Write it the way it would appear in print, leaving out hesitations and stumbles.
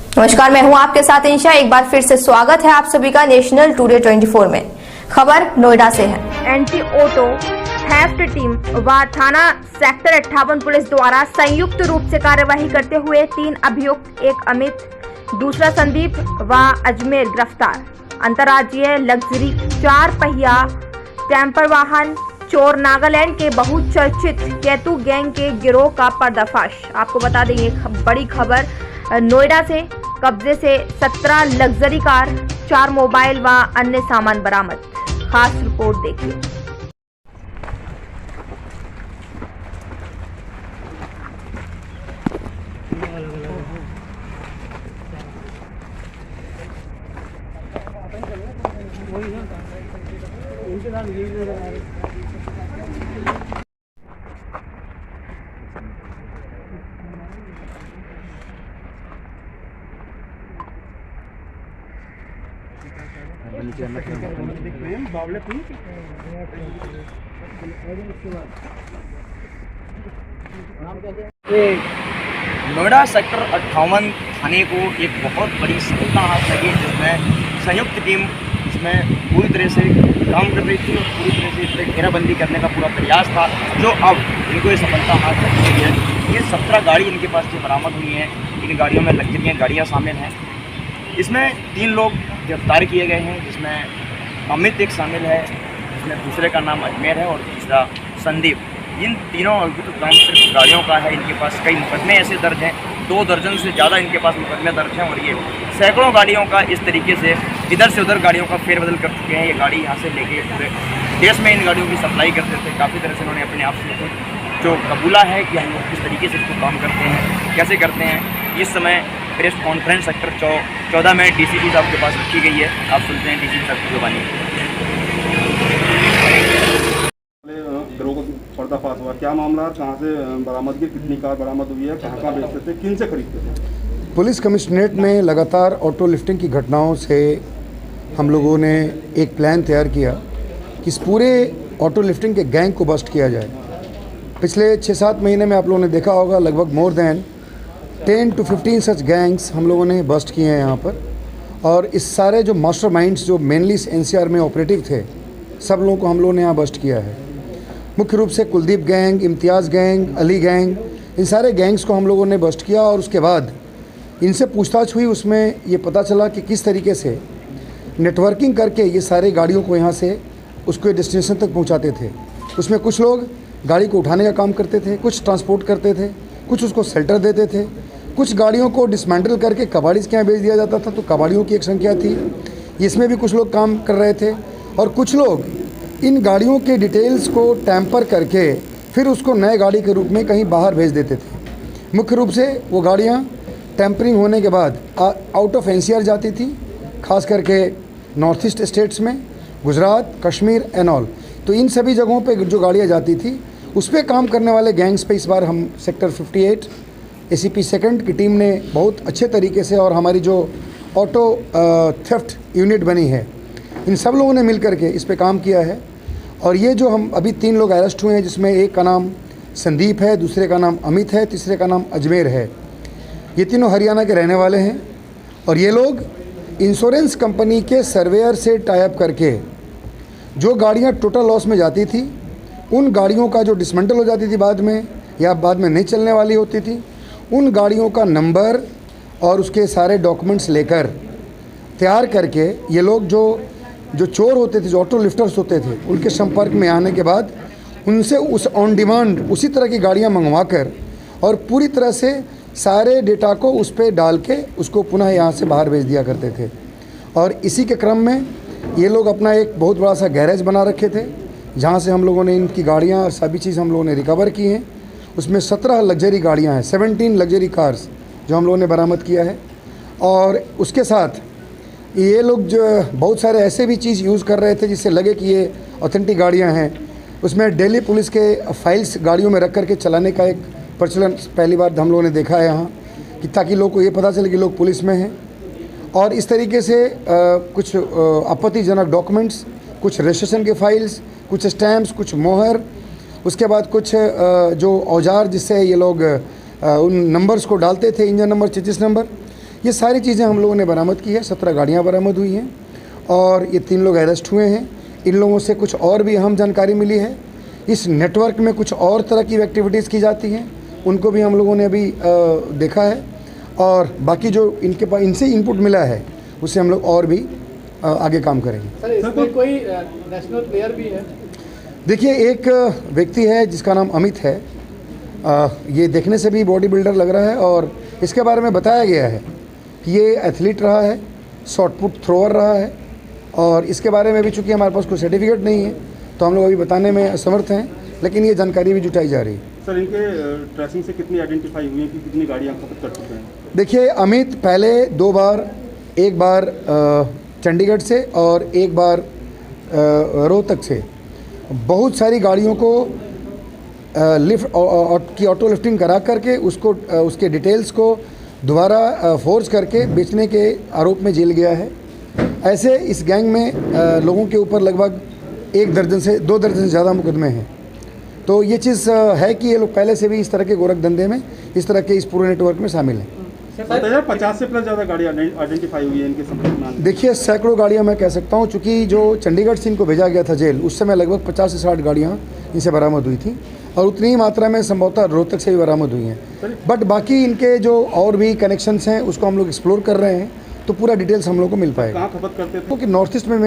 नमस्कार, मैं हूं आपके साथ इंशा। एक बार फिर से स्वागत है आप सभी का नेशनल टुडे 24 में। खबर नोएडा से है। एंटी ऑटो थेफ्ट टीम व थाना सेक्टर 58 पुलिस द्वारा संयुक्त रूप से कार्यवाही करते हुए 3 अभियुक्त, एक अमित, दूसरा संदीप व अजमेर गिरफ्तार। अंतर्राज्यीय लग्जरी 4 पहिया टेम्पर वाहन चोर नागालैंड के बहुचर्चित केतु गैंग के गिरोह का पर्दाफाश। आपको बता दें, एक बड़ी खबर नोएडा से। कब्जे से 17 लग्जरी कार, 4 मोबाइल व अन्य सामान बरामद। खास रिपोर्ट देखिए। नोएडा सेक्टर 58 थाने को एक बहुत बड़ी सफलता हाथ लगी, जिसमें संयुक्त टीम इसमें पूरी तरह से काम कर रही थी और पूरी तरह से इस पर घेराबंदी करने का पूरा प्रयास था, जो अब इनको ये सफलता हाथ लगी है। ये 17 गाड़ी इनके पास से बरामद हुई हैं। इन गाड़ियों में लग्जरी गाड़ियाँ शामिल हैं। इसमें 3 लोग गिरफ्तार किए गए हैं, जिसमें अमित एक शामिल है, जिसमें दूसरे का नाम अजमेर है और तीसरा संदीप। इन तीनों काम सिर्फ गाड़ियों का है। इनके पास कई मुकदमे ऐसे दर्ज हैं, 2 दर्जन से ज़्यादा इनके पास मुकदमे दर्ज हैं और ये सैकड़ों गाड़ियों का इस तरीके से इधर से उधर गाड़ियों का फेरबदल कर चुके हैं। ये गाड़ी यहाँ से लेके पूरे देश में इन गाड़ियों की सप्लाई करते थे। काफ़ी तरह से उन्होंने अपने आप से जो कबूला है कि हम लोग किस तरीके से इसको काम करते हैं, कैसे करते हैं। इस समय प्रेस कॉन्फ्रेंस सेक्टर 14 में DCP साहब के पास रखी गई है। आप सुनते हैं DCP साहब की जुबानी। गिरोह को पर्दाफाश हुआ, क्या मामला, कहाँ से बरामदगी, कितनी कार बरामद हुई है, कहाँ बेचते थे, किन से खरीदते थे? पुलिस कमिश्नरेट में लगातार ऑटो लिफ्टिंग की घटनाओं से हम लोगों ने एक प्लान तैयार किया कि इस पूरे ऑटो लिफ्टिंग के गैंग को बस्ट किया जाए। पिछले 6-7 महीने में आप लोगों ने देखा होगा, लगभग more than 10 to 15 such gangs हम लोगों ने बस्ट किए हैं यहाँ पर। और इस सारे जो मास्टरमाइंड्स जो मेनली NCR में ऑपरेटिव थे, सब लोगों को हम लोगों ने यहाँ बस्ट किया है। मुख्य रूप से कुलदीप गैंग, इम्तियाज़ गैंग, अली गैंग, इन सारे गैंग्स को हम लोगों ने बस्ट किया। और उसके बाद इनसे पूछताछ हुई, उसमें ये पता चला कि किस तरीके से नेटवर्किंग करके ये सारे गाड़ियों को यहाँ से उसके डेस्टिनेशन तक पहुँचाते थे। उसमें कुछ लोग गाड़ी को उठाने का काम करते थे, कुछ ट्रांसपोर्ट करते थे, कुछ उसको शेल्टर देते थे, कुछ गाड़ियों को डिसमेंटल करके कबाड़ीज़ के यहाँ भेज दिया जाता था। तो कबाड़ियों की एक संख्या थी, इसमें भी कुछ लोग काम कर रहे थे। और कुछ लोग इन गाड़ियों के डिटेल्स को टैम्पर करके फिर उसको नए गाड़ी के रूप में कहीं बाहर भेज देते थे। मुख्य रूप से वो गाड़ियाँ टैम्परिंग होने के बाद आउट ऑफ NCR जाती थी, खास करके नॉर्थ ईस्ट स्टेट्स में, गुजरात, कश्मीर एंड ऑल। तो इन सभी जगहों पे जो गाड़ियाँ जाती थी, उस पर काम करने वाले गैंग्स पे इस बार हम सेक्टर 58 ACP सेकंड की टीम ने बहुत अच्छे तरीके से, और हमारी जो ऑटो थेफ्ट यूनिट बनी है, इन सब लोगों ने मिल करके इस पे काम किया है। और ये जो हम अभी 3 लोग अरेस्ट हुए हैं, जिसमें एक का नाम संदीप है, दूसरे का नाम अमित है, तीसरे का नाम अजमेर है। ये तीनों हरियाणा के रहने वाले हैं और ये लोग इंश्योरेंस कंपनी के सर्वेयर से टाई अप करके जो गाड़ियाँ टोटल लॉस में जाती थी, उन गाड़ियों का जो डिसमेंटल हो जाती थी बाद में या बाद में नहीं चलने वाली होती थी, उन गाड़ियों का नंबर और उसके सारे डॉक्यूमेंट्स लेकर तैयार करके ये लोग जो चोर होते थे, जो ऑटो लिफ्टर्स होते थे, उनके संपर्क में आने के बाद उनसे उस ऑन डिमांड उसी तरह की गाड़ियां मंगवा कर और पूरी तरह से सारे डेटा को उस पर डाल के उसको पुनः यहाँ से बाहर भेज दिया करते थे। और इसी के क्रम में ये लोग अपना एक बहुत बड़ा सा गैरेज बना रखे थे, जहाँ से हम लोगों ने इनकी गाड़ियाँ और सभी चीज़ हम लोगों ने रिकवर की हैं। उसमें 17 लग्जरी गाड़ियाँ हैं, 17 लग्जरी कार्स जो हम लोगों ने बरामद किया है। और उसके साथ ये लोग जो बहुत सारे ऐसे भी चीज़ यूज़ कर रहे थे जिससे लगे कि ये ऑथेंटिक गाड़ियाँ हैं। उसमें दिल्ली पुलिस के फाइल्स गाड़ियों में रख करके चलाने का एक प्रचलन पहली बार हम लोगों ने देखा है यहाँ, कि ताकि लोग को ये पता चले कि लोग पुलिस में हैं। और इस तरीके से कुछ आपत्तिजनक डॉक्यूमेंट्स, कुछ रजिस्ट्रेशन के फाइल्स, कुछ स्टैम्प्स, कुछ मोहर, उसके बाद कुछ जो औजार जिससे ये लोग उन नंबर्स को डालते थे, इंजन नंबर, चेसिस नंबर, ये सारी चीज़ें हम लोगों ने बरामद की है। 17 गाड़ियाँ बरामद हुई हैं और ये 3 लोग अरेस्ट हुए हैं। इन लोगों से कुछ और भी अहम जानकारी मिली है। इस नेटवर्क में कुछ और तरह की एक्टिविटीज़ की जाती हैं, उनको भी हम लोगों ने अभी देखा है और बाकी जो इनके पास इनसे इनपुट मिला है उससे हम लोग और भी आगे काम करेंगे। सर इसमें कोई नेशनल प्लेयर भी है? देखिए, एक व्यक्ति है जिसका नाम अमित है। ये देखने से भी बॉडी बिल्डर लग रहा है और इसके बारे में बताया गया है कि ये एथलीट रहा है, शॉट पुट थ्रोअर रहा है और इसके बारे में भी चूँकि हमारे पास कोई सर्टिफिकेट नहीं है तो हम लोग अभी बताने में असमर्थ हैं, लेकिन ये जानकारी भी जुटाई जा रही है। सर, इनके ट्रेसिंग से कितनी आइडेंटिफाई हुई है कि कितनी गाड़ियाँ खपत कर चुके हैं? देखिए, अमित पहले 2 बार, एक बार चंडीगढ़ से और एक बार रोहतक से बहुत सारी गाड़ियों को लिफ्ट की ऑटो लिफ्टिंग करा करके उसको उसके डिटेल्स को दोबारा फोर्स करके बेचने के आरोप में जेल गया है। ऐसे इस गैंग में लोगों के ऊपर लगभग 1 दर्जन से 2 दर्जन से ज़्यादा मुकदमे हैं। तो ये चीज़ है कि ये लोग पहले से भी इस तरह के गोरख धंधे में, इस तरह के इस पूरे नेटवर्क में शामिल हैं। 50 से प्लस ज़्यादा गाड़ियाँ आइडेंटिफाई हुई है इनके संपर्क में। देखिए, सैकड़ों गाड़ियाँ मैं कह सकता हूँ, चूँकि जो चंडीगढ़ से इनको भेजा गया था जेल, उस समय लगभग 50 से 60 गाड़ियाँ इनसे बरामद हुई थी और उतनी ही मात्रा में संभवतः रोहतक से भी बरामद हुई हैं। बट बाकी इनके जो और भी कनेक्शंस हैं उसको हम लोग एक्सप्लोर कर रहे हैं, तो पूरा डिटेल्स हम लोग को मिल पाएगा। कहाँ खपत करते थे? क्योंकि नॉर्थ ईस्ट में